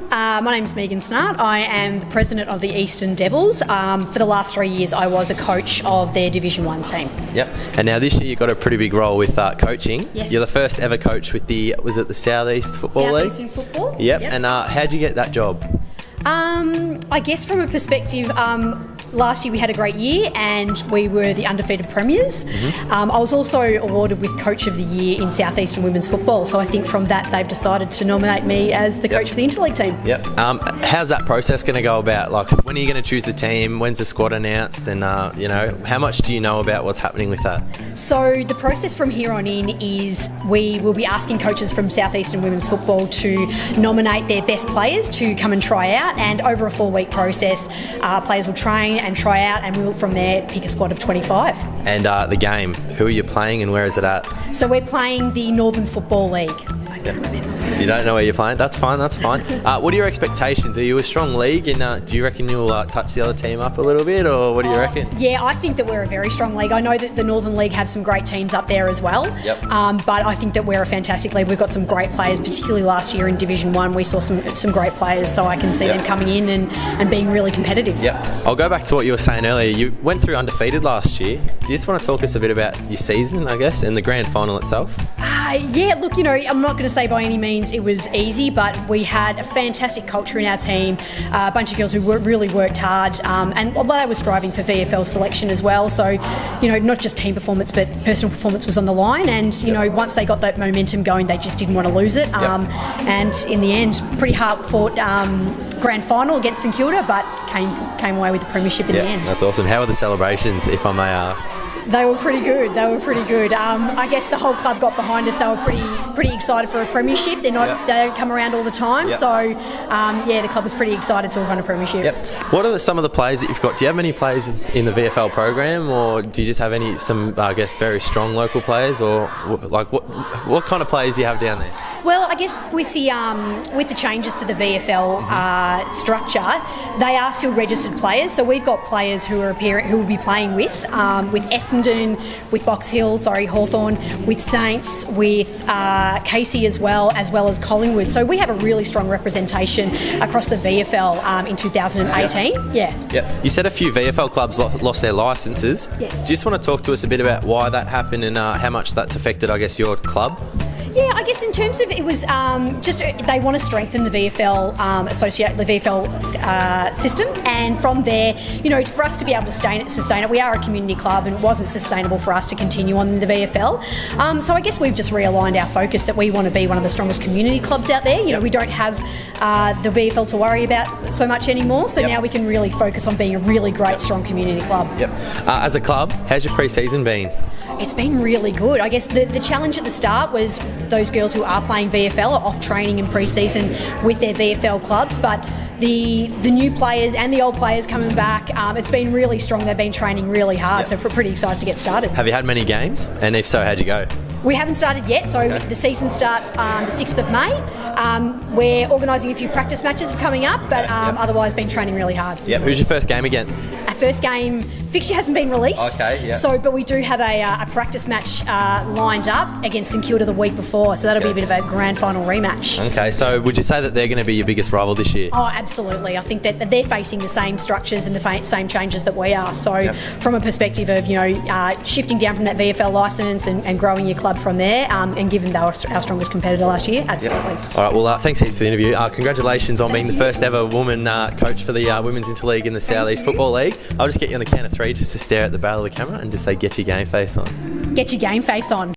My name's Megan Snart. I am the president of the Eastern Devils. For the last 3 years, I was a coach of their Division 1 team. Yep. And now this year you've got a pretty big role with coaching. Yes. You're the first ever coach with the South East Football League? South Eastern Football. Yep. And how'd you get that job? I guess from a perspective, last year we had a great year and we were the undefeated premiers. I was also awarded with Coach of the Year in South Eastern Women's Football, so I think from that they've decided to nominate me as the coach for the Interleague team. Yep. How's that process going to go about? Like, when are you going to choose the team? When's the squad announced? And, how much do you know about what's happening with that? So the process from here on in is we will be asking coaches from South Eastern Women's Football to nominate their best players to come and try out, and over a 4-week process, players will train and try out, and we will from there pick a squad of 25. And the game, who are you playing and where is it at? So we're playing the Northern Football League. Yep. You don't know where you're playing? That's fine. What are your expectations? Are you a strong league, and do you reckon you'll touch the other team up a little bit, or what do you reckon? Yeah, I think that we're a very strong league. I know that the Northern League have some great teams up there as well. Yep. But I think that we're a fantastic league. We've got some great players, particularly last year in Division 1. We saw some great players, so I can see them coming in and being really competitive. Yep. I'll go back to what you were saying earlier. You went through undefeated last year. Do you just want to talk us a bit about your season, I guess, and the grand final itself? Yeah, look, I'm not going to say by any means it was easy, but we had a fantastic culture in our team, a bunch of girls who really worked hard, and although they were striving for VFL selection as well, so, not just team performance, but personal performance was on the line, and, once they got that momentum going, they just didn't want to lose it, and in the end, pretty hard-fought grand final against St Kilda, but came away with the premiership in the end. That's awesome. How were the celebrations, if I may ask? They were pretty good. I guess the whole club got behind us. They were pretty excited for a premiership. They don't come around all the time. So, the club was pretty excited to have won a premiership. Yep. What are some of the players that you've got? Do you have many players in the VFL program, or do you just have some very strong local players, or what kind of players do you have down there? Well, I guess with the changes to the VFL structure, they are still registered players. So we've got players who will be playing with Essendon, with Box Hill, Hawthorn, with Saints, with Casey as well as Collingwood. So we have a really strong representation across the VFL in 2018. Yeah. You said a few VFL clubs lost their licences. Yes. Do you just want to talk to us a bit about why that happened and how much that's affected, your club? Yeah, I guess in terms of it was just they want to strengthen the VFL system, and from there, for us to be able to sustain it, we are a community club, and it wasn't sustainable for us to continue on in the VFL. So I guess we've just realigned our focus that we want to be one of the strongest community clubs out there. We don't have the VFL to worry about so much anymore, so now we can really focus on being a really great, strong community club. Yep. As a club, how's your pre-season been? It's been really good. I guess the challenge at the start was those girls who are playing VFL are off training in pre-season with their VFL clubs, but the new players and the old players coming back, it's been really strong. They've been training really hard, so we're pretty excited to get started. Have you had many games? And if so, how'd you go? We haven't started yet, so the season starts the 6th of May. We're organising a few practice matches coming up, but otherwise been training really hard. Yep. Who's your first game against? Our first game fixture hasn't been released. Okay, yeah. So, but we do have a practice match lined up against St Kilda the week before, so that'll be a bit of a grand final rematch. Okay, so would you say that they're going to be your biggest rival this year? Oh, absolutely. I think that they're facing the same structures and the same changes that we are. So, from a perspective of shifting down from that VFL licence and growing your club from there, and given they were our strongest competitor last year, absolutely. All right. Well, thanks heaps for the interview. Congratulations on being the first ever woman coach for the Women's Interleague in the South East Football League. I'll just get you on the count of 3 just to stare at the barrel of the camera and just say, "Get your game face on." Get your game face on.